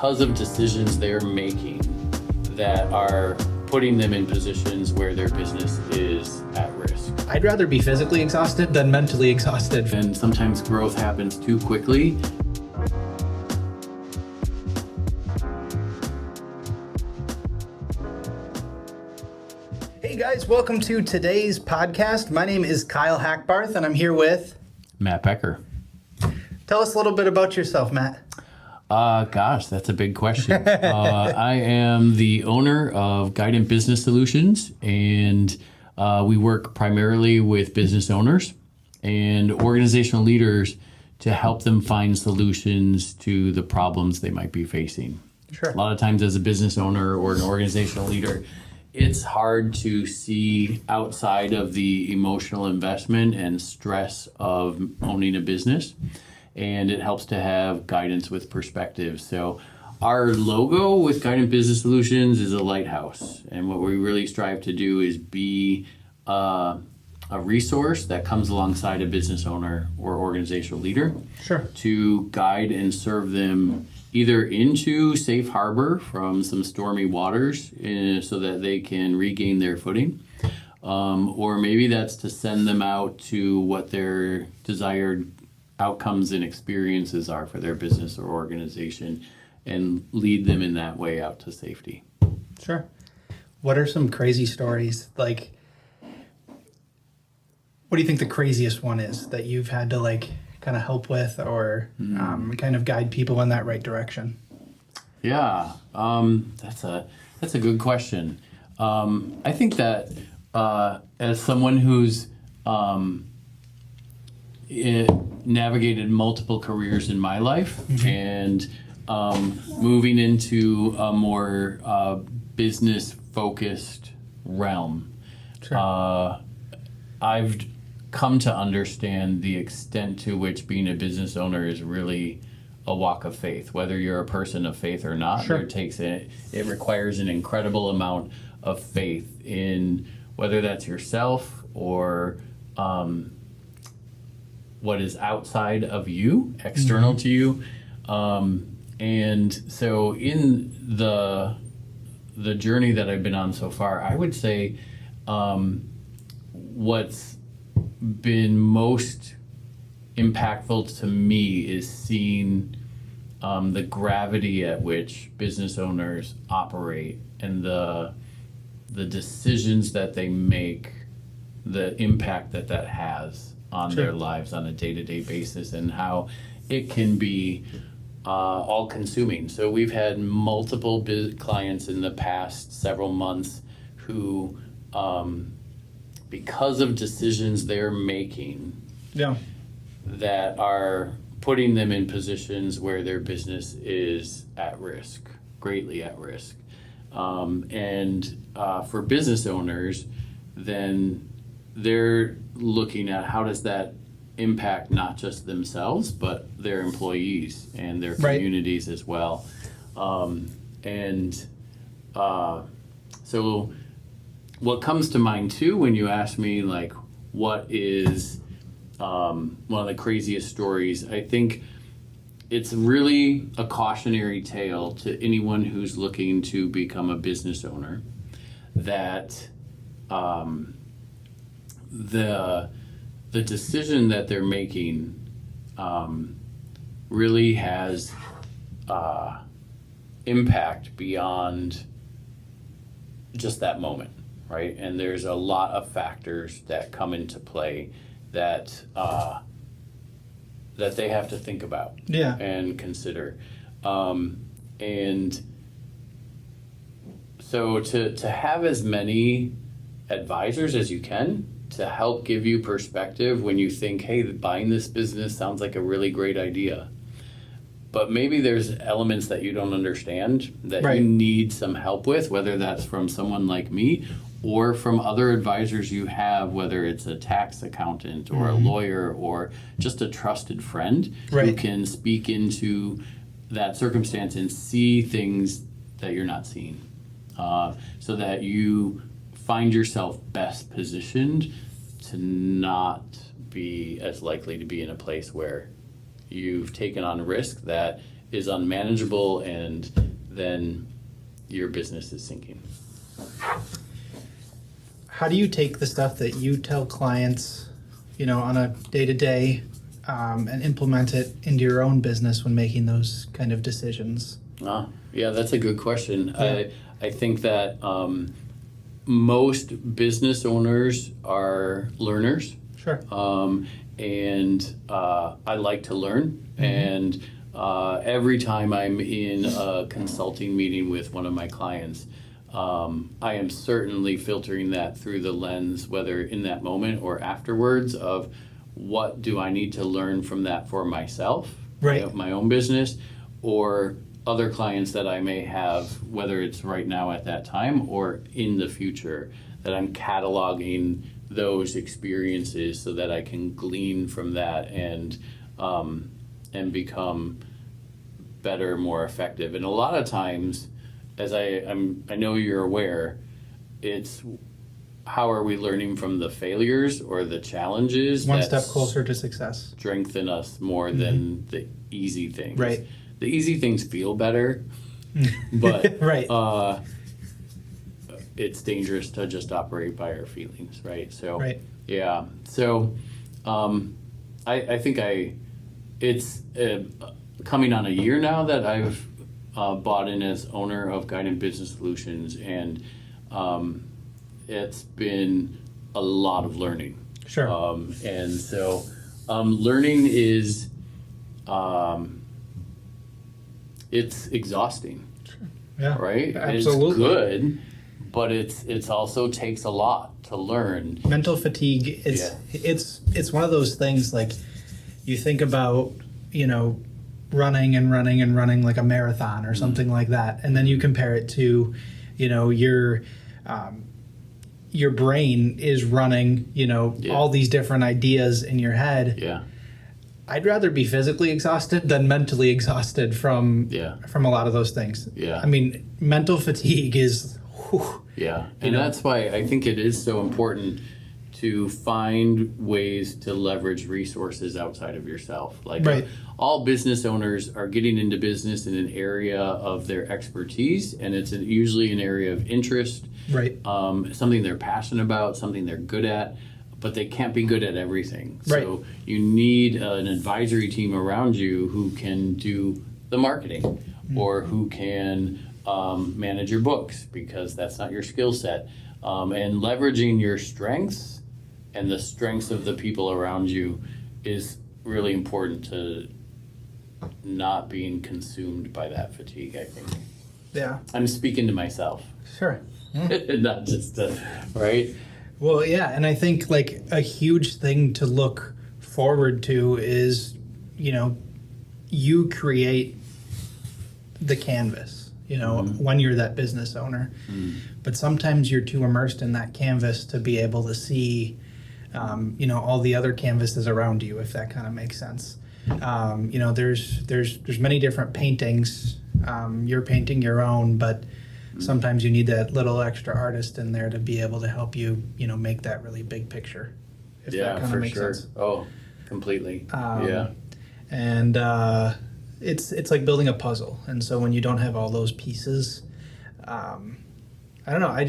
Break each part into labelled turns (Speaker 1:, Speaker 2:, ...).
Speaker 1: because of decisions they're making that are putting them in positions where their business is at risk.
Speaker 2: I'd rather be physically exhausted than mentally exhausted.
Speaker 1: And sometimes growth happens too quickly.
Speaker 2: Hey guys, welcome to today's podcast. My name is Kyle Hackbarth and I'm here with
Speaker 1: Matt Becker.
Speaker 2: Tell us a little bit about yourself, Matt.
Speaker 1: Gosh, that's a big question. I am the owner of Guidant Business Solutions, and we work primarily with business owners and organizational leaders to help them find solutions to the problems they might be facing.
Speaker 2: Sure.
Speaker 1: A lot of times as a business owner or an organizational leader, it's hard to see outside of the emotional investment and stress of owning a business. And it helps to have guidance with perspective. So our logo with Guidant Business Solutions is a lighthouse. And what we really strive to do is be a resource that comes alongside a business owner or organizational leader.
Speaker 2: Sure.
Speaker 1: To guide and serve them either into safe harbor from some stormy waters so that they can regain their footing. Or maybe that's to send them out to what their desired outcomes and experiences are for their business or organization and lead them in that way out to safety.
Speaker 2: Sure. What are some crazy stories? Like, what do you think the craziest one is that you've had to kind of help with or kind of guide people in that right direction? Yeah,
Speaker 1: that's a good question. I think that as someone who's navigated multiple careers in my life and moving into a more business-focused realm.
Speaker 2: Sure.
Speaker 1: I've come to understand the extent to which being a business owner is really a walk of faith. Whether you're a person of faith or not,
Speaker 2: sure.
Speaker 1: It requires an incredible amount of faith in whether that's yourself or what is outside of you, external to you. And so in the journey that I've been on so far, I would say what's been most impactful to me is seeing the gravity at which business owners operate and the decisions that they make, the impact that has on
Speaker 2: sure.
Speaker 1: their lives on a day-to-day basis, and how it can be all-consuming. So we've had multiple clients in the past several months who, because of decisions they're making that are putting them in positions where their business is at risk, greatly at risk. And for business owners, then they're looking at how does that impact not just themselves, but their employees and their communities as well. So what comes to mind too when you ask me what is one of the craziest stories, I think it's really a cautionary tale to anyone who's looking to become a business owner that the decision that they're making really has impact beyond just that moment, right? And there's a lot of factors that come into play that they have to think about and consider. And so to have as many advisors as you can to help give you perspective when you think, hey, buying this business sounds like a really great idea. But maybe there's elements that you don't understand that you need some help with, whether that's from someone like me or from other advisors you have, whether it's a tax accountant or a lawyer or just a trusted friend who can speak into that circumstance and see things that you're not seeing, so that you find yourself best positioned to not be as likely to be in a place where you've taken on risk that is unmanageable, and then your business is sinking.
Speaker 2: How do you take the stuff that you tell clients, on a day-to-day, and implement it into your own business when making those kind of decisions?
Speaker 1: Yeah, that's a good question.
Speaker 2: Yeah.
Speaker 1: I think that most business owners are learners.
Speaker 2: Sure.
Speaker 1: And I like to learn. Mm-hmm. And every time I'm in a consulting meeting with one of my clients, I am certainly filtering that through the lens, whether in that moment or afterwards, of what do I need to learn from that for myself,
Speaker 2: right,
Speaker 1: my own business, or other clients that I may have, whether it's right now at that time or in the future, that I'm cataloging those experiences so that I can glean from that and become better, more effective. And a lot of times, as I know you're aware, it's how are we learning from the failures or the challenges
Speaker 2: one step closer to success,
Speaker 1: strengthen us more than the easy things.
Speaker 2: Right.
Speaker 1: The easy things feel better, but
Speaker 2: right.
Speaker 1: It's dangerous to just operate by our feelings, right? So
Speaker 2: right.
Speaker 1: Yeah. So I think it's coming on a year now that I've bought in as owner of Guidant Business Solutions, and it's been a lot of learning.
Speaker 2: Sure.
Speaker 1: And so learning is it's exhausting.
Speaker 2: Sure. Yeah.
Speaker 1: Right?
Speaker 2: Absolutely.
Speaker 1: It's good, but it's also takes a lot to learn.
Speaker 2: Mental fatigue is it's one of those things, like you think about, running and running and running like a marathon or something like that, and then you compare it to, your brain is running, all these different ideas in your head.
Speaker 1: Yeah.
Speaker 2: I'd rather be physically exhausted than mentally exhausted from a lot of those things.
Speaker 1: Yeah.
Speaker 2: I mean, mental fatigue is. Whew,
Speaker 1: yeah, and that's why I think it is so important to find ways to leverage resources outside of yourself. Like
Speaker 2: right.
Speaker 1: All business owners are getting into business in an area of their expertise, and it's usually an area of interest.
Speaker 2: Right.
Speaker 1: Something they're passionate about, something they're good at, but they can't be good at everything.
Speaker 2: Right.
Speaker 1: So you need an advisory team around you who can do the marketing or who can manage your books, because that's not your skill set. And leveraging your strengths and the strengths of the people around you is really important to not being consumed by that fatigue, I think.
Speaker 2: Yeah.
Speaker 1: I'm speaking to myself.
Speaker 2: Sure.
Speaker 1: Not just right?
Speaker 2: Well, yeah, and I think like a huge thing to look forward to is, you create the canvas, when you're that business owner. But sometimes you're too immersed in that canvas to be able to see, all the other canvases around you, if that kind of makes sense. There's many different paintings. You're painting your own, but sometimes you need that little extra artist in there to be able to help you, make that really big picture. If that kind of makes sense.
Speaker 1: Oh, completely.
Speaker 2: And it's like building a puzzle. And so when you don't have all those pieces, I don't know. I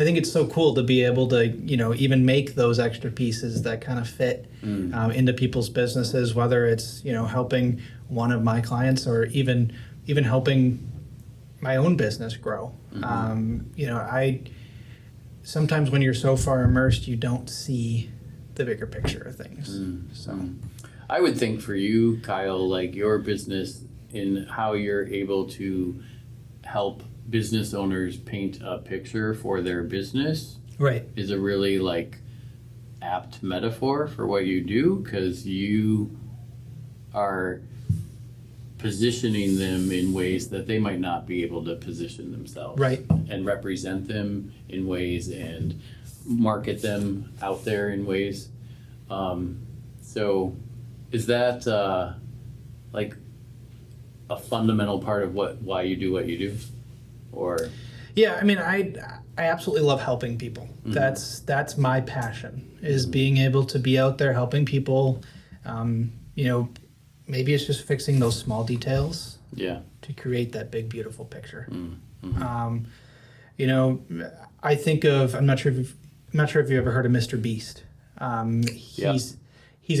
Speaker 2: think it's so cool to be able to, even make those extra pieces that kind of fit into people's businesses, whether it's, helping one of my clients or even helping my own business grow. I sometimes when you're so far immersed, you don't see the bigger picture of things. So
Speaker 1: I would think for you, Kyle, like your business in how you're able to help business owners paint a picture for their business
Speaker 2: right.
Speaker 1: is a really like apt metaphor for what you do, because you are positioning them in ways that they might not be able to position themselves,
Speaker 2: right,
Speaker 1: and represent them in ways and market them out there in ways. So is that like a fundamental part of why you do what you do? Or
Speaker 2: yeah, I mean, I absolutely love helping people. That's my passion, is being able to be out there helping people. Maybe it's just fixing those small details
Speaker 1: Yeah.
Speaker 2: to create that big, beautiful picture.
Speaker 1: Mm-hmm.
Speaker 2: You know, I think of, I'm not sure if you ever heard of Mr. Beast. He's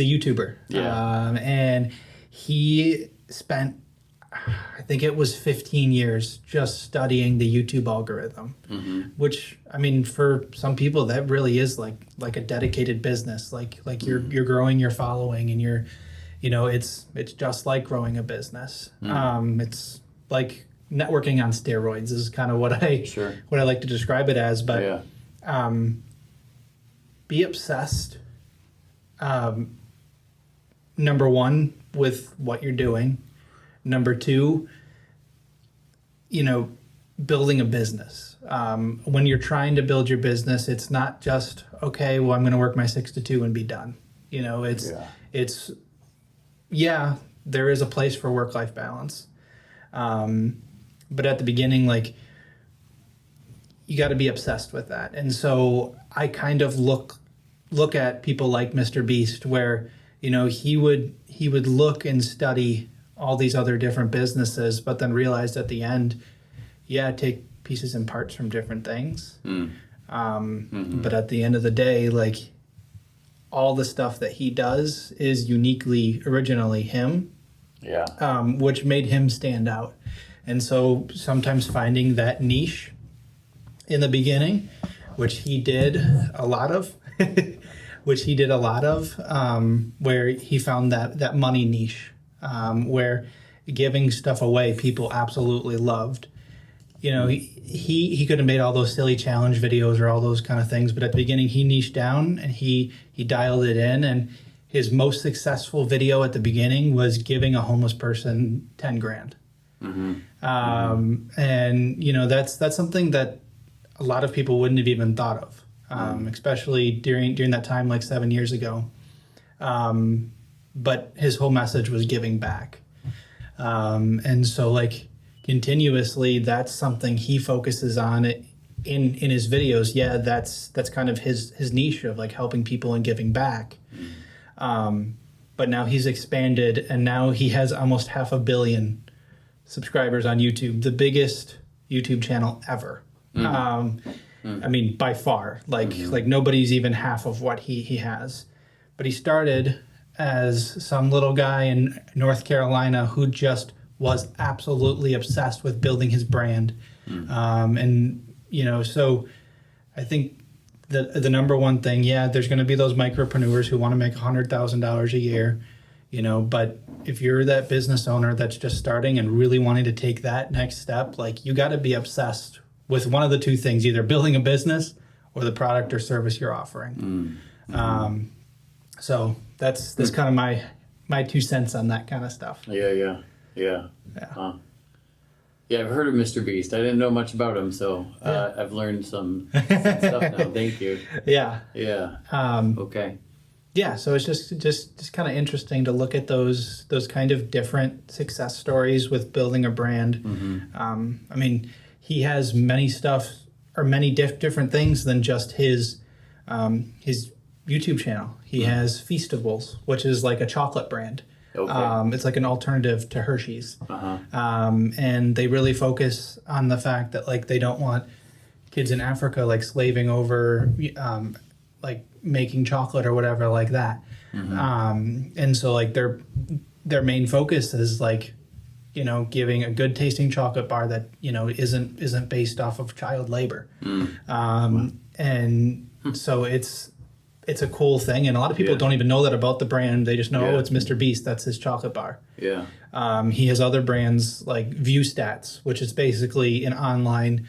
Speaker 2: a YouTuber.
Speaker 1: Yeah.
Speaker 2: And he spent, I think it was 15 years just studying the YouTube algorithm, which, I mean, for some people that really is like a dedicated business. Like you're growing your following, and it's just like growing a business. It's like networking on steroids is kind of what I like to describe it as. But be obsessed. Number one, with what you're doing. Number two, building a business. When you're trying to build your business, it's not just, okay, well, I'm going to work my 6 to 2 and be done. There is a place for work-life balance. But at the beginning, like, you got to be obsessed with that. And so I kind of look at people like Mr. Beast, where, he would look and study all these other different businesses, but then realized at the end, take pieces and parts from different things. But at the end of the day, like, all the stuff that he does is originally him, which made him stand out. And so sometimes finding that niche in the beginning, which he did a lot of, where he found that money niche, where giving stuff away people absolutely loved. He could have made all those silly challenge videos or all those kind of things, but at the beginning he niched down and he dialed it in, and his most successful video at the beginning was giving a homeless person 10 grand. And that's something that a lot of people wouldn't have even thought of, especially during that time, like 7 years ago. But his whole message was giving back. And so, like, continuously, that's something he focuses on in his videos. That's kind of his niche of, like, helping people and giving back. But now he's expanded, and now he has almost 500 million subscribers on YouTube, the biggest YouTube channel ever. I mean, by far, like nobody's even half of what he has. But he started as some little guy in North Carolina who just was absolutely obsessed with building his brand. So I think the number one thing, there's going to be those micropreneurs who want to make $100,000 a year, but if you're that business owner that's just starting and really wanting to take that next step, like, you got to be obsessed with one of the two things, either building a business or the product or service you're offering. So that's kind of my 2 cents on that kind of stuff.
Speaker 1: Yeah. Yeah, I've heard of Mr. Beast. I didn't know much about him, so I've learned some stuff now. Thank you.
Speaker 2: Yeah.
Speaker 1: Okay.
Speaker 2: Yeah, so it's just kind of interesting to look at those kind of different success stories with building a brand. I mean, he has many different things than just his YouTube channel. He has Feastables, which is like a chocolate brand. Okay. It's like an alternative to Hershey's. And they really focus on the fact that, like, they don't want kids in Africa, like, slaving over like making chocolate or whatever like that. And so, like, their main focus is, like, giving a good tasting chocolate bar that, isn't based off of child labor. And so it's a cool thing, and a lot of people don't even know that about the brand. They just know, it's Mr. Beast, that's his chocolate bar. He has other brands like View Stats, which is basically an online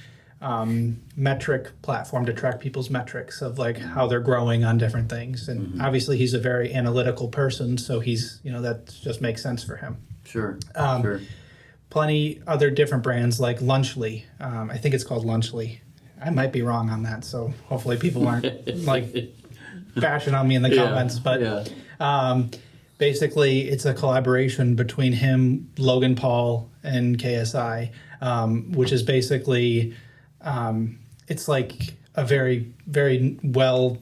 Speaker 2: metric platform to track people's metrics of, like, how they're growing on different things. And obviously he's a very analytical person, so he's, that just makes sense for him.
Speaker 1: Sure.
Speaker 2: Plenty other different brands like Lunchly. I think it's called Lunchly. I might be wrong on that, so hopefully people aren't like bashing on me in the comments. But basically, it's a collaboration between him, Logan Paul, and KSI, which is basically it's like a very, very well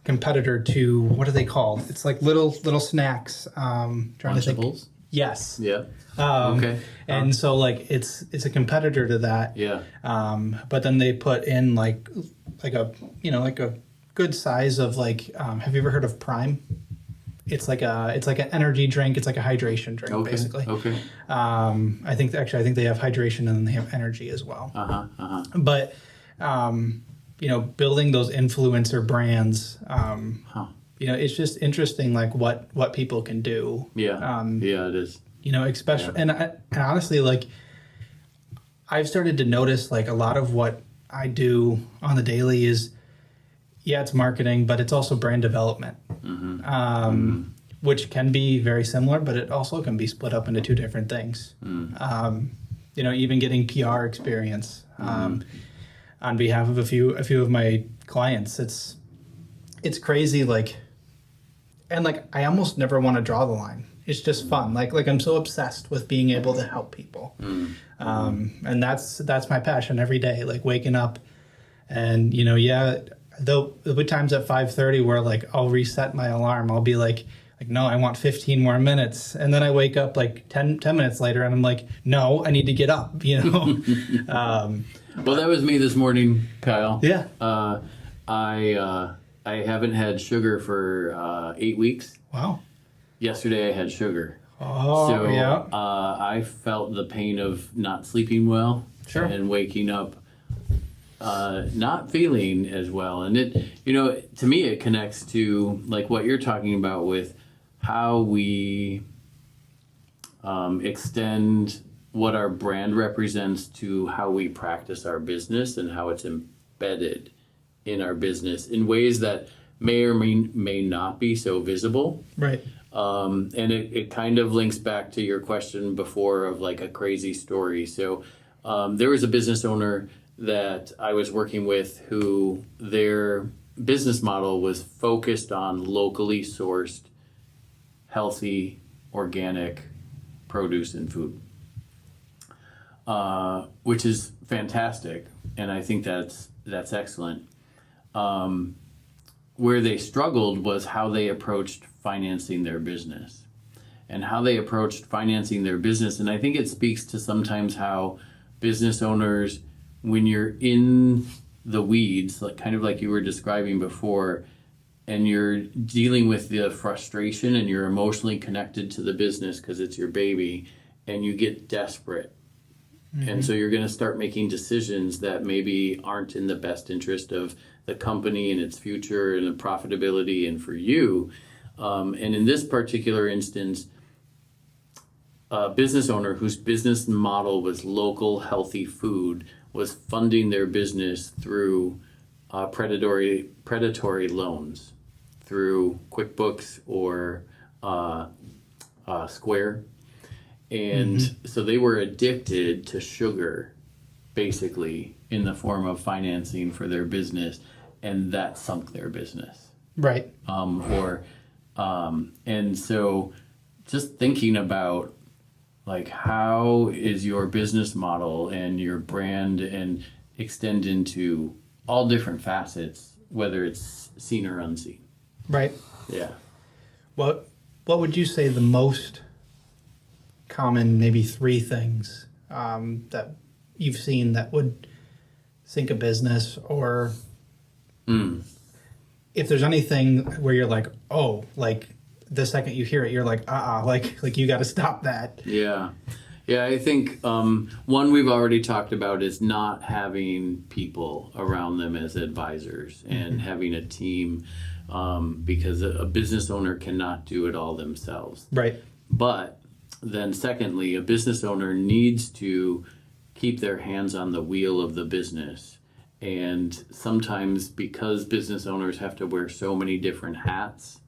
Speaker 2: competitor to, what are they called? It's like little snacks. Trying to think. Yes.
Speaker 1: Yeah.
Speaker 2: Um,
Speaker 1: Okay.
Speaker 2: And so like it's a competitor to that.
Speaker 1: Yeah.
Speaker 2: But then they put in like a like a good size of like have you ever heard of Prime? It's like an energy drink. It's like a hydration drink,
Speaker 1: Okay.
Speaker 2: basically.
Speaker 1: Okay.
Speaker 2: I think they have hydration and then they have energy as well. But building those influencer brands, it's just interesting, like what people can do.
Speaker 1: Yeah. Yeah, it is.
Speaker 2: Especially and honestly, like I've started to notice like a lot of what I do on the daily is, it's marketing, but it's also brand development, which can be very similar, but it also can be split up into two different things. Even getting PR experience on behalf of a few of my clients, it's crazy. Like, and like I almost never want to draw the line. It's just fun. Like I'm so obsessed with being able to help people, and that's my passion every day. Like waking up, and there'll be times at 5:30 where like I'll reset my alarm. I'll be like no, I want 15 more minutes, and then I wake up like 10 minutes later, and I'm like, no, I need to get up.
Speaker 1: Well, that was me this morning, Kyle.
Speaker 2: Yeah.
Speaker 1: I haven't had sugar for 8 weeks.
Speaker 2: Wow.
Speaker 1: Yesterday I had sugar.
Speaker 2: Oh,
Speaker 1: so,
Speaker 2: yeah.
Speaker 1: I felt the pain of not sleeping well.
Speaker 2: Sure.
Speaker 1: And waking up not feeling as well. And it, to me, it connects to like what you're talking about with how we extend what our brand represents to how we practice our business and how it's embedded in our business in ways that may or may not be so visible.
Speaker 2: Right.
Speaker 1: And it kind of links back to your question before of like a crazy story. So there was a business owner that I was working with who their business model was focused on locally sourced, healthy, organic produce and food, which is fantastic. And I think that's excellent. Where they struggled was how they approached financing their business. And I think it speaks to sometimes how business owners, when you're in the weeds, like kind of like you were describing before, and you're dealing with the frustration and you're emotionally connected to the business because it's your baby, and you get desperate. And so you're going to start making decisions that maybe aren't in the best interest of the company and its future and the profitability and for you. And in this particular instance, a business owner whose business model was local healthy food was funding their business through predatory loans through QuickBooks or Square. And so they were addicted to sugar, basically, in the form of financing for their business, and that sunk their business.
Speaker 2: Right.
Speaker 1: And so just thinking about like how is your business model and your brand and extend into all different facets, whether it's seen or unseen.
Speaker 2: Right.
Speaker 1: Yeah.
Speaker 2: What would you say the most common, maybe three things that you've seen that would sink a business, or if there's anything where you're like, oh, like the second you hear it, you're like, like you got to stop that.
Speaker 1: Yeah. Yeah, I think one we've already talked about is not having people around them as advisors and having a team, because a business owner cannot do it all themselves.
Speaker 2: Right.
Speaker 1: But then secondly, a business owner needs to keep their hands on the wheel of the business. And sometimes because business owners have to wear so many different hats,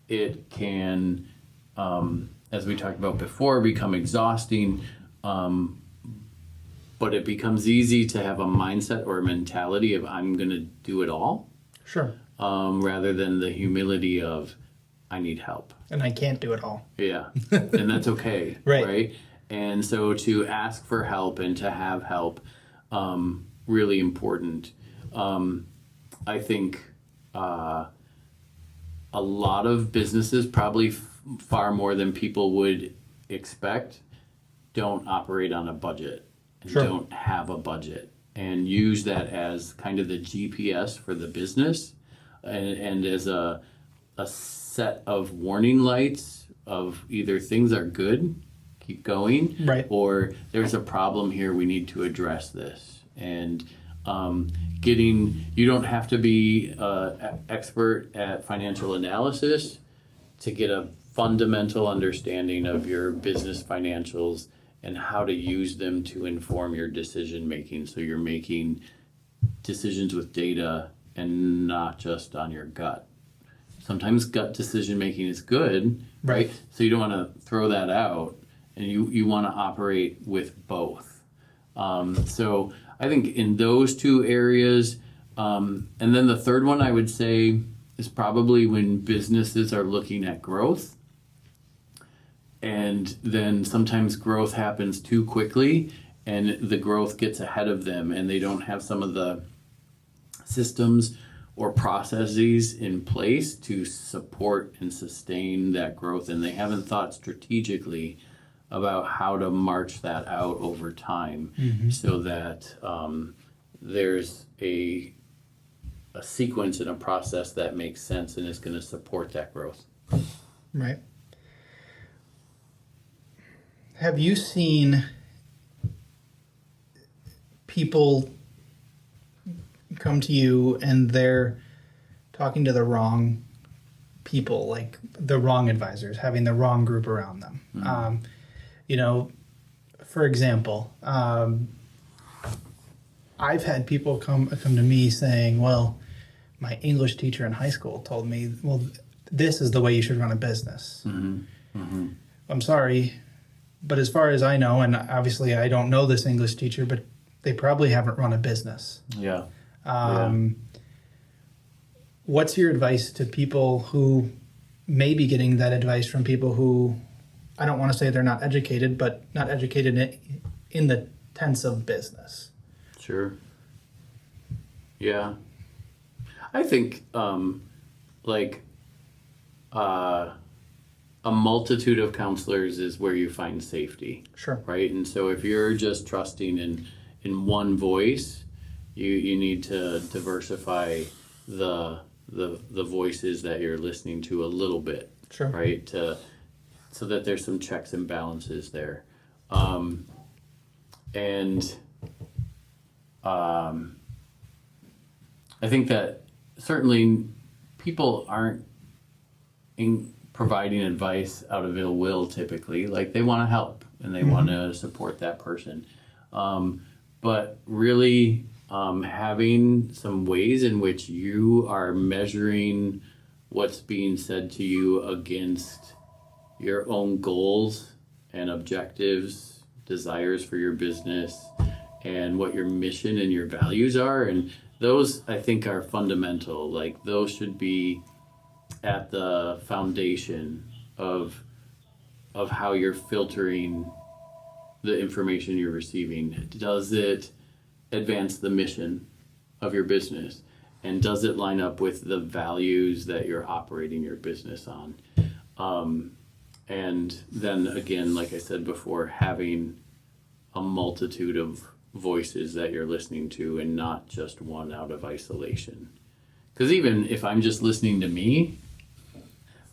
Speaker 1: it can, as we talked about before, become exhausting. But it becomes easy to have a mindset or a mentality of I'm going to do it all.
Speaker 2: Sure.
Speaker 1: Rather than the humility of I need help.
Speaker 2: And I can't do it all.
Speaker 1: Yeah. And that's okay.
Speaker 2: Right.
Speaker 1: And so to ask for help and to have help, really important. I think a lot of businesses, probably far more than people would expect, don't operate on a budget and
Speaker 2: Sure.
Speaker 1: don't have a budget, and use that as kind of the GPS for the business, and as a set of warning lights of either things are good, keep going,
Speaker 2: Right.
Speaker 1: or there's a problem here, we need to address this. And you don't have to be an expert at financial analysis to get a fundamental understanding of your business financials and how to use them to inform your decision making, so you're making decisions with data and not just on your gut. Sometimes gut decision making is good, right? So you don't want to throw that out, and you want to operate with both. So I think in those two areas, and then the third one I would say is probably when businesses are looking at growth, and then sometimes growth happens too quickly and the growth gets ahead of them, and they don't have some of the systems or processes in place to support and sustain that growth, and they haven't thought strategically about how to march that out over time, so that there's a sequence and a process that makes sense and is going to support that growth.
Speaker 2: Right. Have you seen people come to you and they're talking to the wrong people, like the wrong advisors, having the wrong group around them? For example, I've had people come to me saying, well, my English teacher in high school told me, well, this is the way you should run a business. I'm sorry, but as far as I know, and obviously I don't know this English teacher, but they probably haven't run a business.
Speaker 1: Yeah.
Speaker 2: What's your advice to people who may be getting that advice from people who, I don't want to say they're not educated, but not educated in the tense of business?
Speaker 1: Sure. Yeah. I think a multitude of counselors is where you find safety.
Speaker 2: Sure.
Speaker 1: Right? And so if you're just trusting in one voice, you need to diversify the voices that you're listening to a little bit.
Speaker 2: Sure.
Speaker 1: Right? So that there's some checks and balances there. I think that certainly people aren't providing advice out of ill will typically. Like, they want to help and they want to support that person. But really having some ways in which you are measuring what's being said to you against your own goals and objectives, desires for your business, and what your mission and your values are. And those, I think, are fundamental. Like, those should be at the foundation of how you're filtering the information you're receiving. Does it advance the mission of your business? And does it line up with the values that you're operating your business on? And then again, like I said before, having a multitude of voices that you're listening to and not just one out of isolation. Because even if I'm just listening to me,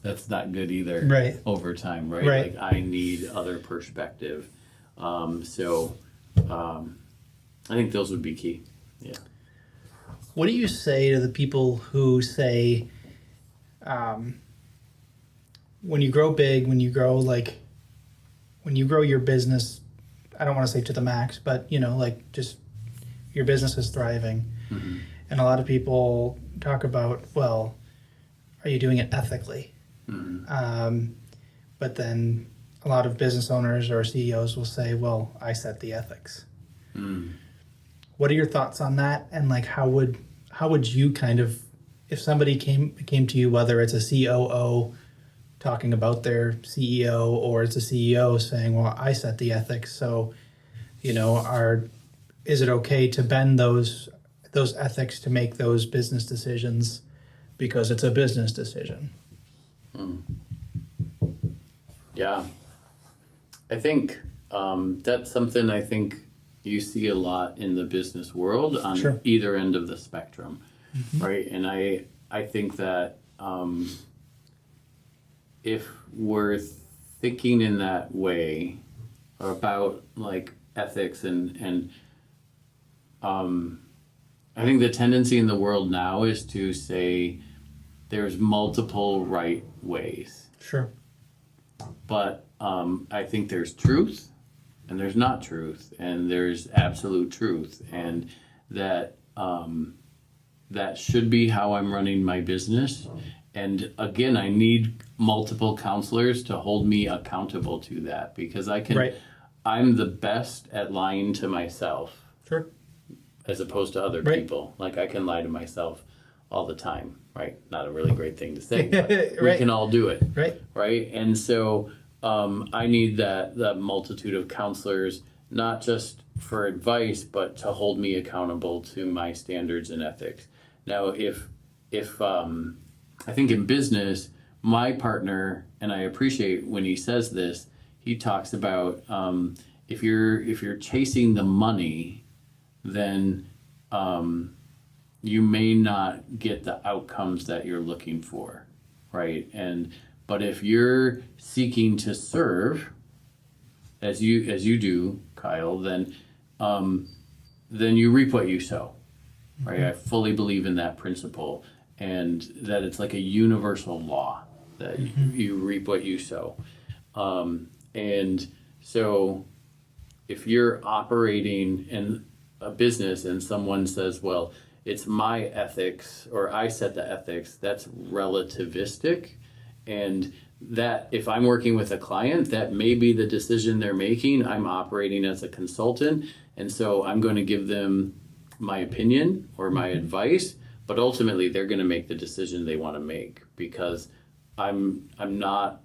Speaker 1: that's not good either.
Speaker 2: Right.
Speaker 1: Over time, right?
Speaker 2: Right.
Speaker 1: Like, I need other perspective. I think those would be key. Yeah.
Speaker 2: What do you say to the people who say, when you grow big, when you grow your business, I don't want to say to the max, but just your business is thriving.
Speaker 1: Mm-hmm.
Speaker 2: And a lot of people talk about, well, are you doing it ethically?
Speaker 1: Mm-hmm.
Speaker 2: But then a lot of business owners or CEOs will say, well, I set the ethics.
Speaker 1: Mm.
Speaker 2: What are your thoughts on that? And how would you kind of, if somebody came to you, whether it's a COO talking about their CEO or it's a CEO saying, well, I set the ethics, so is it okay to bend those ethics to make those business decisions because it's a business decision?
Speaker 1: Yeah. I think that's something I think you see a lot in the business world on
Speaker 2: Sure.
Speaker 1: either end of the spectrum, right? And I think that if we're thinking in that way about like ethics and I think the tendency in the world now is to say there's multiple right ways.
Speaker 2: Sure.
Speaker 1: But I think there's truth and there's not truth and there's absolute truth, and that that should be how I'm running my business. And again, I need multiple counselors to hold me accountable to that, because I'm the best at lying to myself.
Speaker 2: Sure.
Speaker 1: As opposed to other people. Like, I can lie to myself all the time, right? Not a really great thing to say, but we can all do it. Right. And so I need that multitude of counselors, not just for advice, but to hold me accountable to my standards and ethics. Now, if I think in business, my partner, and I appreciate when he says this, he talks about if you're chasing the money, then you may not get the outcomes that you're looking for, right? But if you're seeking to serve, as you do, Kyle, then you reap what you sow, right? I fully believe in that principle, and that it's like a universal law that you reap what you sow. And so if you're operating in a business and someone says, well, it's my ethics, or I set the ethics, that's relativistic. And that if I'm working with a client, that may be the decision they're making. I'm operating as a consultant, and so I'm going to give them my opinion or my advice, but ultimately they're going to make the decision they want to make, because I'm not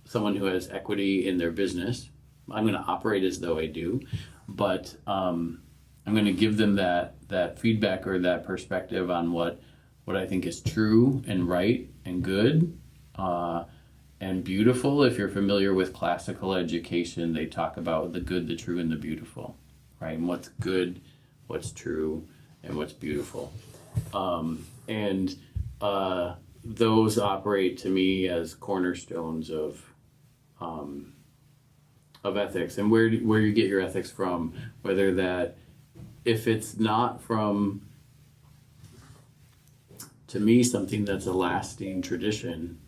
Speaker 1: someone who has equity in their business. I'm going to operate as though I do, but I'm going to give them that feedback or that perspective on what I think is true and right and good and beautiful. If you're familiar with classical education, they talk about the good, the true, and the beautiful, right? And what's good, what's true, and what's beautiful. And those operate to me as cornerstones of ethics. And where you get your ethics from, whether that, if it's not from, to me, something that's a lasting tradition,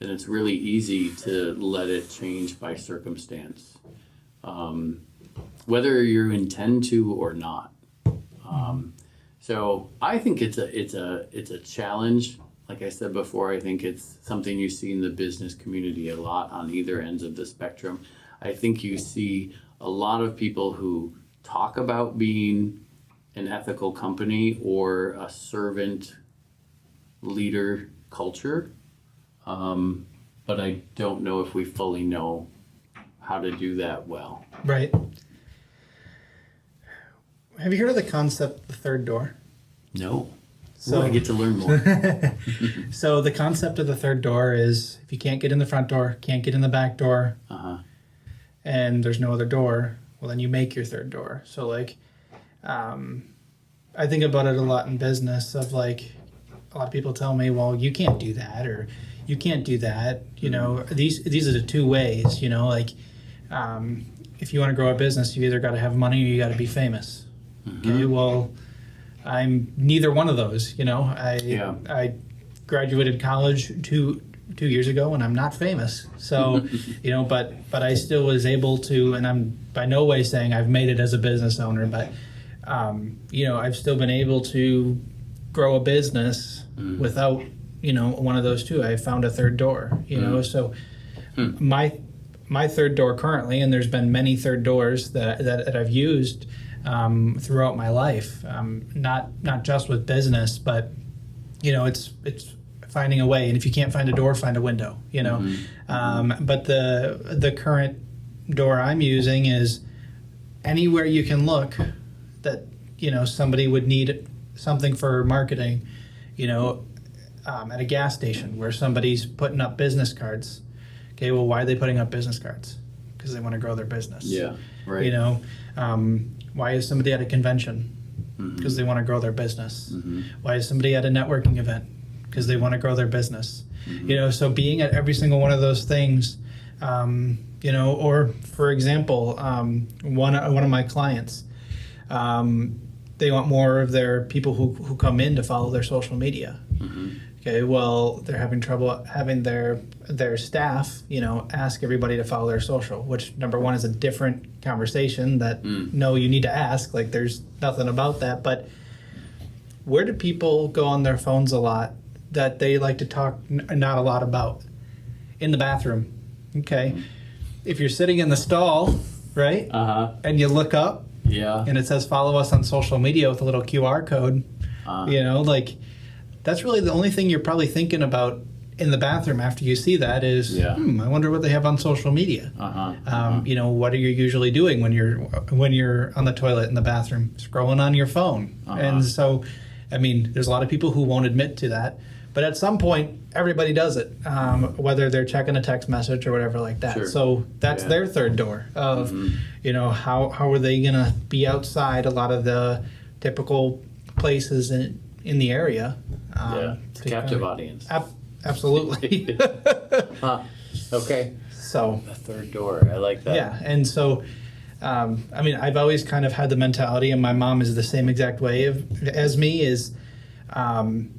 Speaker 1: then it's really easy to let it change by circumstance, whether you intend to or not. So I think it's a challenge. Like I said before, I think it's something you see in the business community a lot on either ends of the spectrum. I think you see a lot of people who talk about being an ethical company or a servant leader culture, but I don't know if we fully know how to do that well.
Speaker 2: Right. Have you heard of the concept the third door?
Speaker 1: No. So I get to learn more.
Speaker 2: So the concept of the third door is, if you can't get in the front door, can't get in the back door, and there's no other door, well, then you make your third door. So like, I think about it a lot in business of like, a lot of people tell me, well, you can't do that, or you can't do that. You know, these are the two ways, you know, like, if you want to grow a business, you either got to have money or you got to be famous. Okay, well, I'm neither one of those, you know. I graduated college two years ago, and I'm not famous. So, you know, but I still was able to, and I'm by no way saying I've made it as a business owner, but, you know, I've still been able to grow a business without, you know, one of those two. I found a third door, you know. So my third door currently, and there's been many third doors that I've used throughout my life, not just with business, but, you know, it's finding a way. And if you can't find a door, find a window, you know. But the current door I'm using is anywhere you can look that, you know, somebody would need something for marketing, you know, at a gas station where somebody's putting up business cards. Okay, well, why are they putting up business cards? Because they want to grow their business.
Speaker 1: Yeah, right.
Speaker 2: You know, why is somebody at a convention?
Speaker 1: Mm-hmm.
Speaker 2: Because they want to grow their business.
Speaker 1: Mm-hmm.
Speaker 2: Why is somebody at a networking event? Because they want to grow their business.
Speaker 1: Mm-hmm.
Speaker 2: You know, so being at every single one of those things, you know, or for example, one of my clients, they want more of their people who come in to follow their social media.
Speaker 1: Mm-hmm.
Speaker 2: Okay, well, they're having trouble having their staff, you know, ask everybody to follow their social, which number one is a different conversation that no, you need to ask. Like, there's nothing about that. But where do people go on their phones a lot that they like to talk not a lot about? In the bathroom. Okay, if you're sitting in the stall, right, and you look up, and it says follow us on social media with a little QR code, you know, like, that's really the only thing you're probably thinking about in the bathroom after you see that is, I wonder what they have on social media. You know, what are you usually doing when you're on the toilet in the bathroom? Scrolling on your phone. And so, I mean, there's a lot of people who won't admit to that, but at some point, everybody does it, whether they're checking a text message or whatever like that. Sure. So that's their third door of, you know, how are they going to be outside a lot of the typical places in the area.
Speaker 1: It's a captive audience.
Speaker 2: Absolutely.
Speaker 1: Okay.
Speaker 2: So
Speaker 1: the third door, I like that.
Speaker 2: Yeah, and so, I mean, I've always kind of had the mentality, and my mom is the same exact way as me, is I'm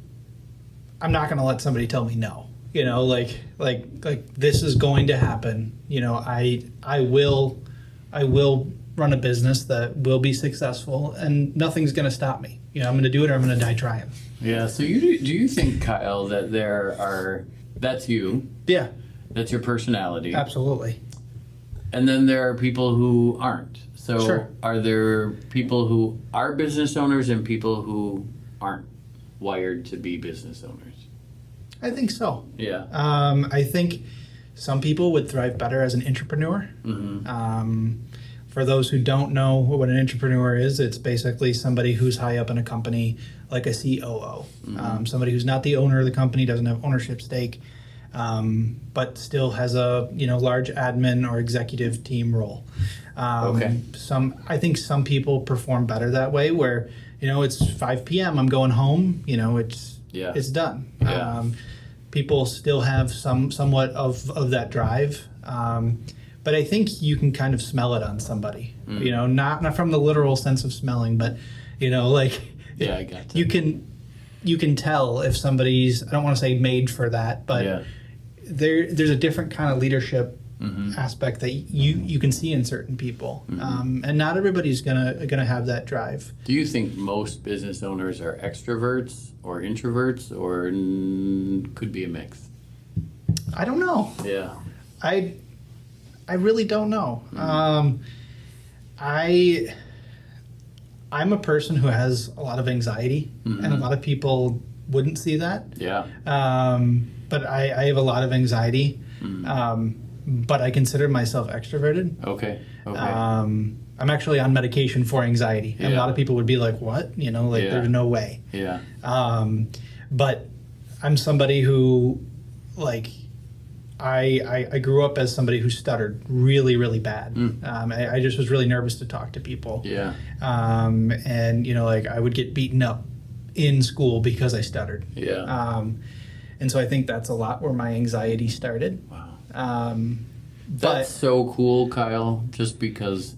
Speaker 2: not going to let somebody tell me no. You know, like this is going to happen. You know, I will run a business that will be successful, and nothing's going to stop me. You know, I'm going to do it, or I'm going to die trying.
Speaker 1: Yeah. So do you think, Kyle, that that's you?
Speaker 2: Yeah.
Speaker 1: That's your personality.
Speaker 2: Absolutely.
Speaker 1: And then there are people who aren't. So
Speaker 2: Sure.
Speaker 1: Are there people who are business owners and people who aren't wired to be business owners?
Speaker 2: I think so.
Speaker 1: Yeah.
Speaker 2: I think some people would thrive better as an entrepreneur. For those who don't know what an entrepreneur is, it's basically somebody who's high up in a company, like a COO. Somebody who's not the owner of the company, doesn't have ownership stake, but still has a large admin or executive team role.
Speaker 1: Okay.
Speaker 2: I think some people perform better that way, where it's 5 p.m. I'm going home. It's done.
Speaker 1: Yeah.
Speaker 2: People still have somewhat of that drive. But I think you can kind of smell it on somebody, not from the literal sense of smelling, but,
Speaker 1: yeah, I got that.
Speaker 2: You can tell if somebody's, I don't want to say made for that, but there's a different kind of leadership aspect that you can see in certain people. And not everybody's gonna have that drive.
Speaker 1: Do you think most business owners are extroverts or introverts, or could be a mix?
Speaker 2: I don't know.
Speaker 1: Yeah.
Speaker 2: I really don't know. I'm a person who has a lot of anxiety, and a lot of people wouldn't see that.
Speaker 1: Yeah.
Speaker 2: But I have a lot of anxiety, but I consider myself extroverted.
Speaker 1: Okay.
Speaker 2: I'm actually on medication for anxiety, and a lot of people would be like, "What?" There's no way.
Speaker 1: Yeah.
Speaker 2: But I'm somebody who, I grew up as somebody who stuttered really, really bad. I just was really nervous to talk to people.
Speaker 1: Yeah.
Speaker 2: And I would get beaten up in school because I stuttered.
Speaker 1: Yeah.
Speaker 2: And so I think that's a lot where my anxiety started.
Speaker 1: Wow. That's so cool, Kyle, just because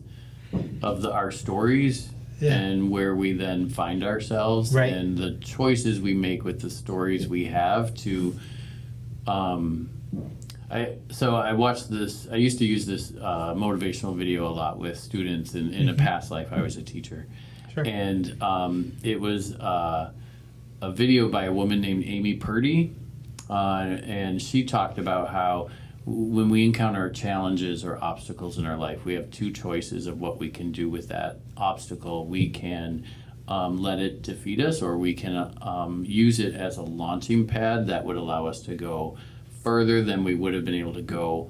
Speaker 1: of our stories and where we then find ourselves,
Speaker 2: right,
Speaker 1: and the choices we make with the stories we have to I watched this. I used to use this motivational video a lot with students. In a past life, I was a teacher.
Speaker 2: Sure.
Speaker 1: And it was a video by a woman named Amy Purdy, and she talked about how when we encounter challenges or obstacles in our life, we have two choices of what we can do with that obstacle. We can let it defeat us, or we can use it as a launching pad that would allow us to go further than we would have been able to go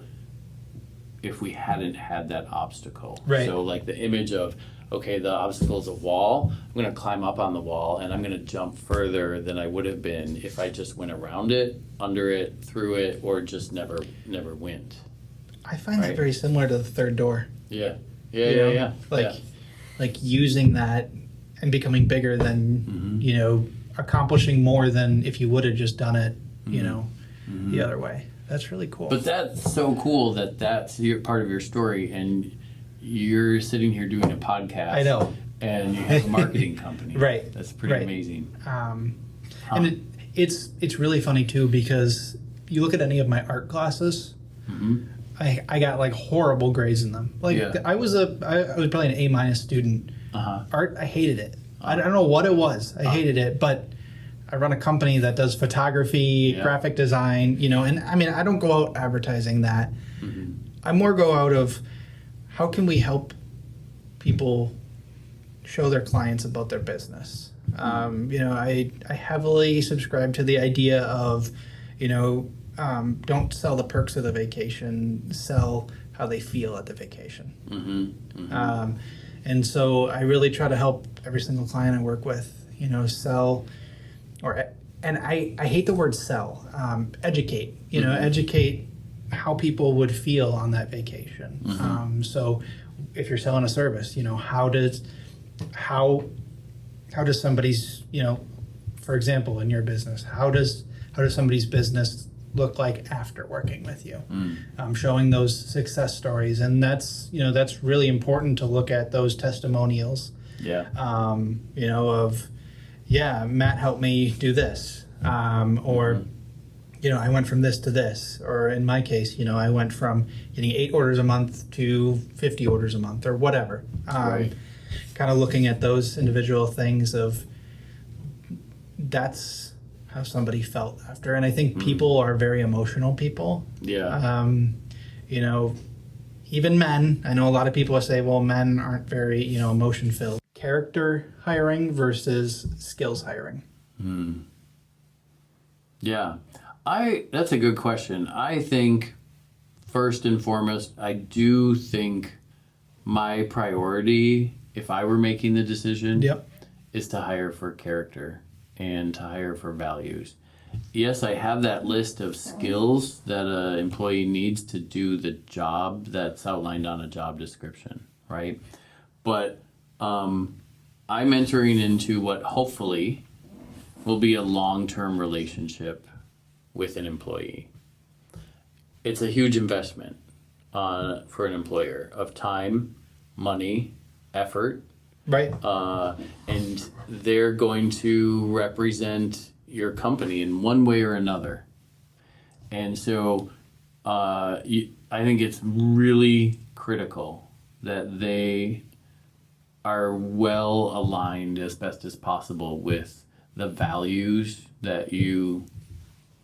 Speaker 1: if we hadn't had that obstacle.
Speaker 2: Right.
Speaker 1: So like the image of, okay, the obstacle is a wall. I'm going to climb up on the wall and I'm going to jump further than I would have been if I just went around it, under it, through it, or just never went.
Speaker 2: I find that very similar to the third door.
Speaker 1: Yeah.
Speaker 2: Like using that and becoming bigger than, accomplishing more than if you would have just done it, the other way. That's really cool.
Speaker 1: But that's so cool that's part of your story, and you're sitting here doing a podcast.
Speaker 2: I know.
Speaker 1: And you have a marketing company.
Speaker 2: Right.
Speaker 1: That's pretty amazing.
Speaker 2: And it's really funny too, because you look at any of my art classes, I got like horrible grades in them. I was probably an A- student. Art, I hated it. I don't know what it was. I hated it, but I run a company that does photography, graphic design, and I mean, I don't go out advertising that. I more go out of how can we help people show their clients about their business. I heavily subscribe to the idea of, don't sell the perks of the vacation, sell how they feel at the vacation. And so I really try to help every single client I work with, sell, and I hate the word sell, educate, educate how people would feel on that vacation. So if you're selling a service, how does somebody's, for example, in your business, how does somebody's business look like after working with you? Showing those success stories, and that's really important to look at those testimonials. Matt helped me do this, or I went from this to this, or in my case, I went from getting 8 orders a month to 50 orders a month, or whatever. Kind of looking at those individual things of that's how somebody felt after. And I think people are very emotional people. Even men. I know a lot of people say, well, men aren't very, emotion filled. Character hiring versus skills hiring.
Speaker 1: That's a good question. I think first and foremost, I do think my priority, if I were making the decision, is to hire for character and to hire for values. Yes, I have that list of skills that an employee needs to do the job that's outlined on a job description, right? But I'm entering into what hopefully will be a long-term relationship with an employee. It's a huge investment for an employer of time, money, effort.
Speaker 2: Right.
Speaker 1: And they're going to represent your company in one way or another. And so I think it's really critical that they are well aligned as best as possible with the values that you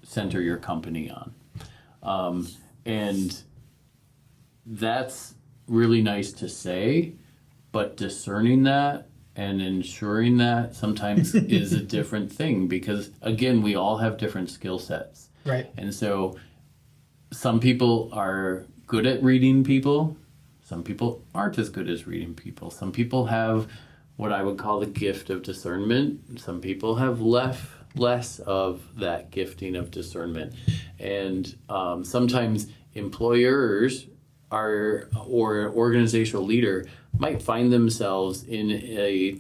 Speaker 1: center your company on. And that's really nice to say, but discerning that and ensuring that sometimes is a different thing, because again, we all have different skill sets.
Speaker 2: Right.
Speaker 1: And so some people are good at reading people. Some people aren't as good as reading people. Some people have what I would call the gift of discernment. Some people have less of that gifting of discernment. And sometimes employers or organizational leader might find themselves in a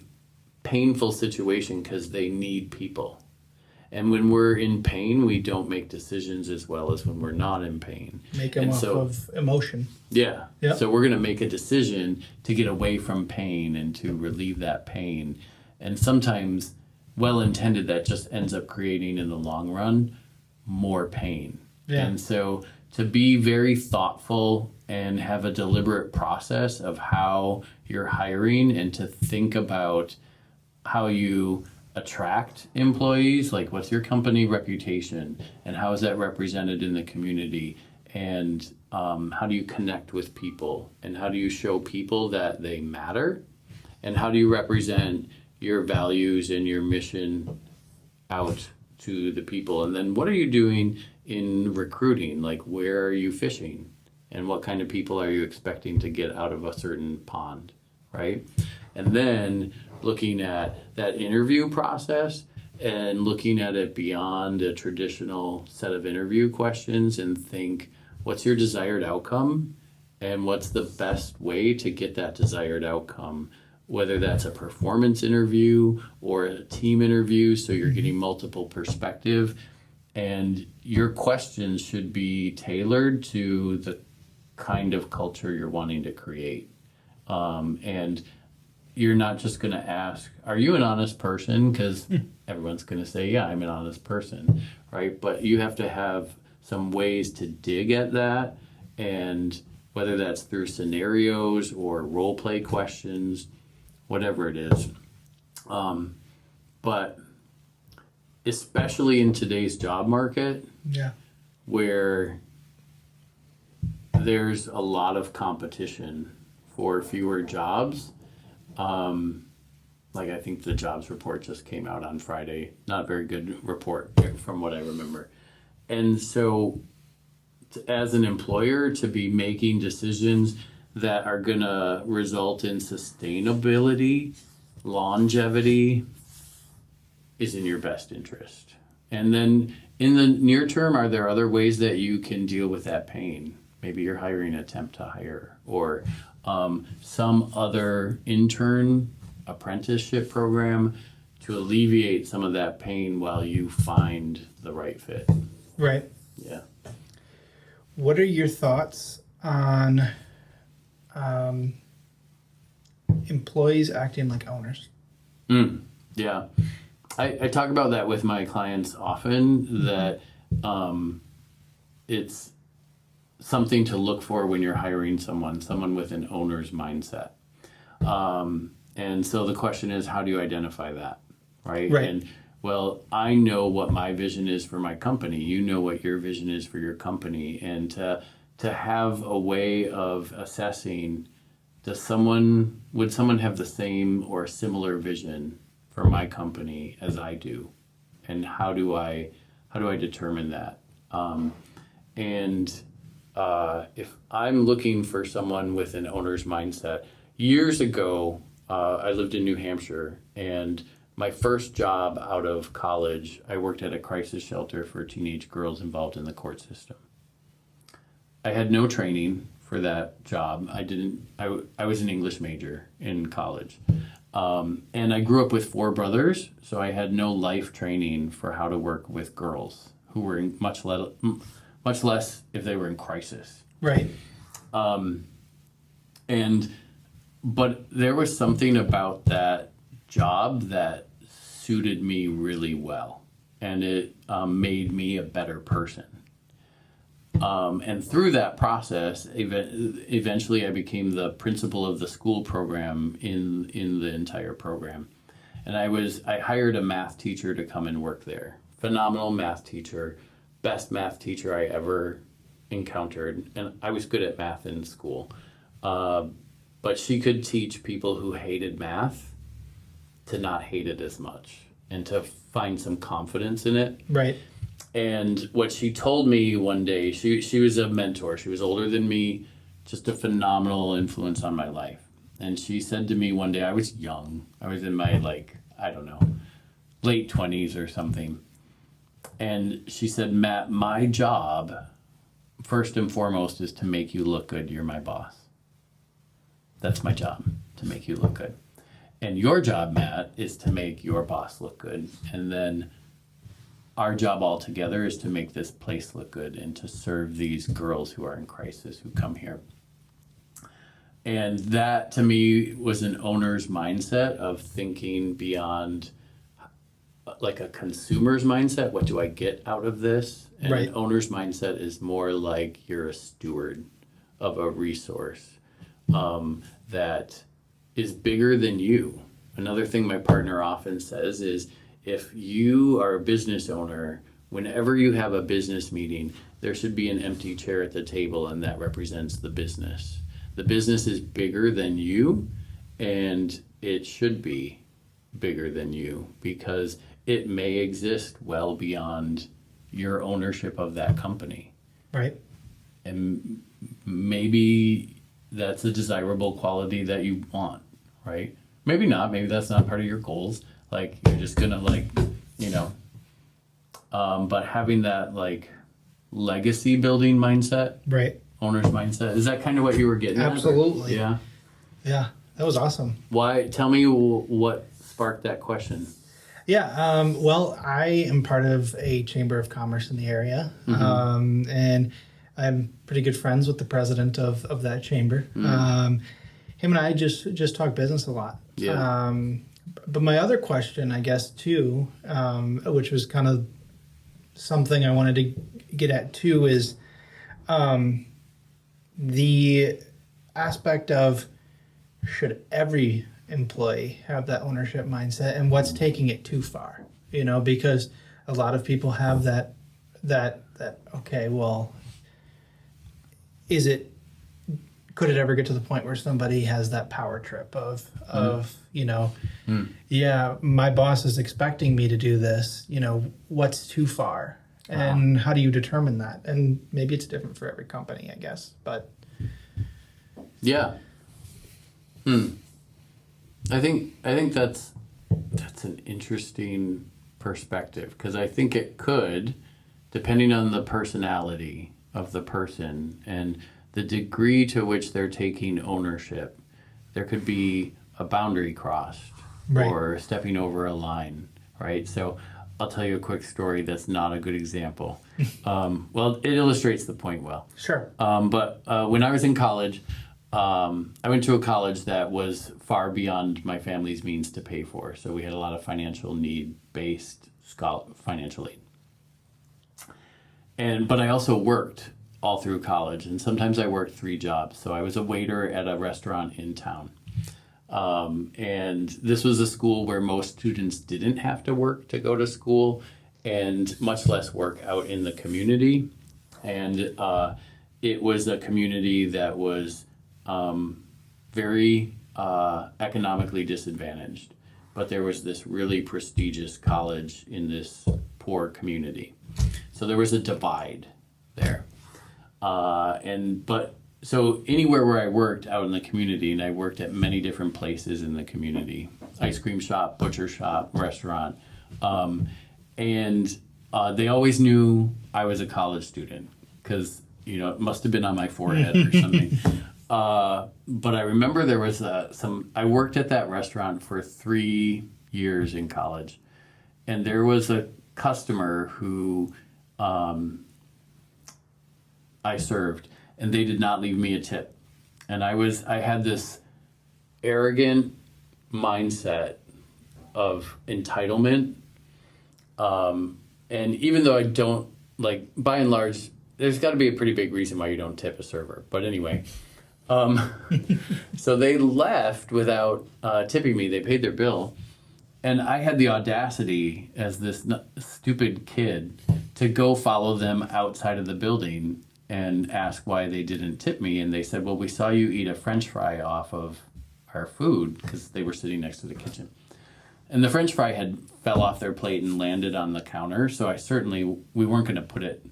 Speaker 1: painful situation because they need people. And when we're in pain, we don't make decisions as well as when we're not in pain.
Speaker 2: Make them off of emotion.
Speaker 1: Yeah. Yep. So we're going to make a decision to get away from pain and to relieve that pain. And sometimes, well-intended, that just ends up creating, in the long run, more pain. Yeah. And so to be very thoughtful and have a deliberate process of how you're hiring, and to think about how you attract employees, like what's your company reputation and how is that represented in the community, and how do you connect with people, and how do you show people that they matter, and how do you represent your values and your mission out to the people. And then what are you doing in recruiting? Like, where are you fishing, and what kind of people are you expecting to get out of a certain pond, right? And then looking at that interview process and looking at it beyond a traditional set of interview questions and think, what's your desired outcome? And what's the best way to get that desired outcome? Whether that's a performance interview or a team interview, so you're getting multiple perspective. And your questions should be tailored to the kind of culture you're wanting to create. And you're not just going to ask, are you an honest person? Because everyone's going to say, yeah, I'm an honest person, right? But you have to have some ways to dig at that, and whether that's through scenarios or role play questions, whatever it is. But especially in today's job market, where there's a lot of competition for fewer jobs. Like, I think the jobs report just came out on Friday. Not a very good report from what I remember. And so as an employer, to be making decisions that are going to result in sustainability, longevity, is in your best interest. And then in the near term, are there other ways that you can deal with that pain? Maybe you're hiring a temp to hire, or some other intern apprenticeship program to alleviate some of that pain while you find the right fit.
Speaker 2: Right.
Speaker 1: Yeah.
Speaker 2: What are your thoughts on employees acting like owners?
Speaker 1: Yeah. I talk about that with my clients often, that it's something to look for when you're hiring someone with an owner's mindset. And so the question is, how do you identify that, right? And well, I know what my vision is for my company. You know what your vision is for your company. And to have a way of assessing, would someone have the same or similar vision for my company as I do? And how do I determine that? If I'm looking for someone with an owner's mindset, years ago, I lived in New Hampshire, and my first job out of college, I worked at a crisis shelter for teenage girls involved in the court system. I had no training for that job. I was an English major in college. And I grew up with 4 brothers, so I had no life training for how to work with girls who were in much less if they were in crisis.
Speaker 2: Right.
Speaker 1: But there was something about that job that suited me really well, and it made me a better person. And through that process, eventually I became the principal of the school program in the entire program. And I hired a math teacher to come and work there. Phenomenal math teacher, best math teacher I ever encountered. And I was good at math in school. But she could teach people who hated math to not hate it as much and to find some confidence in it.
Speaker 2: Right.
Speaker 1: And what she told me one day, she was a mentor. She was older than me, just a phenomenal influence on my life. And she said to me one day, I was young. I was in my, late 20s or something. And she said, Matt, my job, first and foremost, is to make you look good. You're my boss. That's my job, to make you look good. And your job, Matt, is to make your boss look good. And then our job all together is to make this place look good and to serve these girls who are in crisis who come here. And that, to me, was an owner's mindset of thinking beyond like a consumer's mindset. What do I get out of this? And an owner's mindset is more like you're a steward of a resource that is bigger than you. Another thing my partner often says is, if you are a business owner, whenever you have a business meeting, there should be an empty chair at the table, and that represents the business. The business is bigger than you, and it should be bigger than you because it may exist well beyond your ownership of that company.
Speaker 2: Right.
Speaker 1: And maybe that's a desirable quality that you want, right? maybe not. Maybe that's not part of your goals. Like, you're just going to, like, you know, but having that, like, legacy building mindset,
Speaker 2: Right.
Speaker 1: owner's mindset, is that kind of what you were getting at?
Speaker 2: Absolutely.
Speaker 1: Yeah.
Speaker 2: Yeah. That was awesome.
Speaker 1: Why? Tell me what sparked that question.
Speaker 2: Yeah. Well, I am part of a chamber of commerce in the area. And I'm pretty good friends with the president of that chamber. Him and I just talk business a lot.
Speaker 1: Yeah.
Speaker 2: But my other question, I guess, too, which was kind of something I wanted to get at too, is the aspect of, should every employee have that ownership mindset, and what's taking it too far? You know, because a lot of people have that okay, well, could it ever get to the point where somebody has that power trip of you know, yeah, my boss is expecting me to do this, you know, what's too far? And how do you determine that? And maybe it's different for every company, I guess, but
Speaker 1: yeah. I think that's an interesting perspective, because I think it could, depending on the personality of the person and the degree to which they're taking ownership, there could be a boundary crossed,
Speaker 2: Right.
Speaker 1: or stepping over a line, right? So I'll tell you a quick story that's not a good example. Well, it illustrates the point well.
Speaker 2: sure.
Speaker 1: But when I was in college, I went to a college that was far beyond my family's means to pay for. So we had a lot of financial need-based financial aid. But I also worked all through college, and sometimes I worked 3 jobs. So I was a waiter at a restaurant in town. And this was a school where most students didn't have to work to go to school, and much less work out in the community. And it was a community that was very economically disadvantaged. But there was this really prestigious college in this poor community. So there was a divide there. So anywhere where I worked out in the community, and I worked at many different places in the community, ice cream shop, butcher shop, restaurant, and they always knew I was a college student, because, you know, it must have been on my forehead or something. But I remember there was I worked at that restaurant for 3 years in college, and there was a customer who I served, and they did not leave me a tip. And I had this arrogant mindset of entitlement. And even though I don't, like, by and large, there's got to be a pretty big reason why you don't tip a server. But anyway, so they left without tipping me. They paid their bill. And I had the audacity, as this stupid kid, to go follow them outside of the building and ask why they didn't tip me. And they said, well, we saw you eat a French fry off of our food, because they were sitting next to the kitchen. And the French fry had fell off their plate and landed on the counter. So we weren't going to put it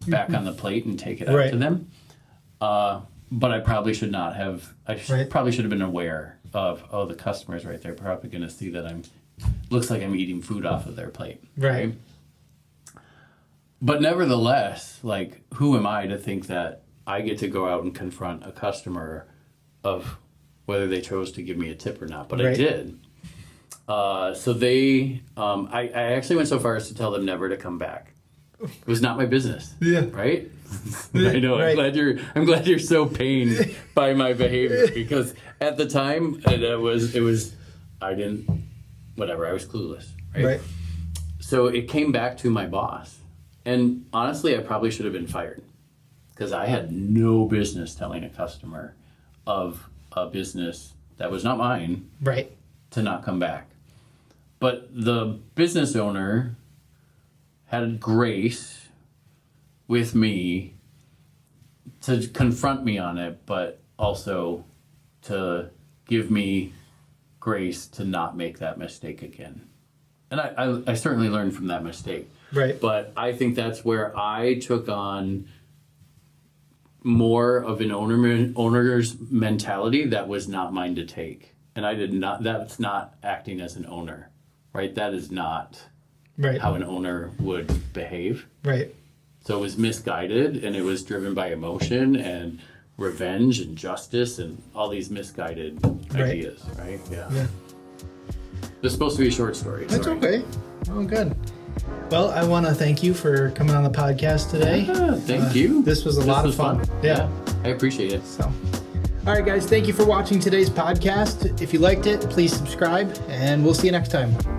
Speaker 1: back on the plate and take it out
Speaker 2: Right.
Speaker 1: to them. But I probably should not have. Probably should have been aware of, the customer's right there. Probably going to see that looks like I'm eating food off of their plate.
Speaker 2: Right.
Speaker 1: But nevertheless, like, who am I to think that I get to go out and confront a customer of whether they chose to give me a tip or not? But I
Speaker 2: Right.
Speaker 1: did. So they, I actually went so far as to tell them never to come back. It was not my business.
Speaker 2: Yeah.
Speaker 1: Right? I know.
Speaker 2: Right.
Speaker 1: I'm glad you're so pained by my behavior, because at the time I was clueless.
Speaker 2: Right.
Speaker 1: So it came back to my boss. And honestly, I probably should have been fired, because I had no business telling a customer of a business that was not mine
Speaker 2: Right.
Speaker 1: to not come back. But the business owner had grace with me to confront me on it, but also to give me grace to not make that mistake again. And I certainly learned from that mistake.
Speaker 2: Right.
Speaker 1: But I think that's where I took on more of an owner's mentality that was not mine to take. And I did not, that's not acting as an owner, right? That is not
Speaker 2: Right.
Speaker 1: how an owner would behave.
Speaker 2: Right.
Speaker 1: So it was misguided, and it was driven by emotion and revenge and justice and all these misguided ideas, right? Yeah. It's supposed to be a short story.
Speaker 2: That's okay. Oh, good. Well, I want to thank you for coming on the podcast today.
Speaker 1: Thank you.
Speaker 2: This was a lot of fun. Yeah.
Speaker 1: I appreciate it.
Speaker 2: So, all right, guys, thank you for watching today's podcast. If you liked it, please subscribe, and we'll see you next time.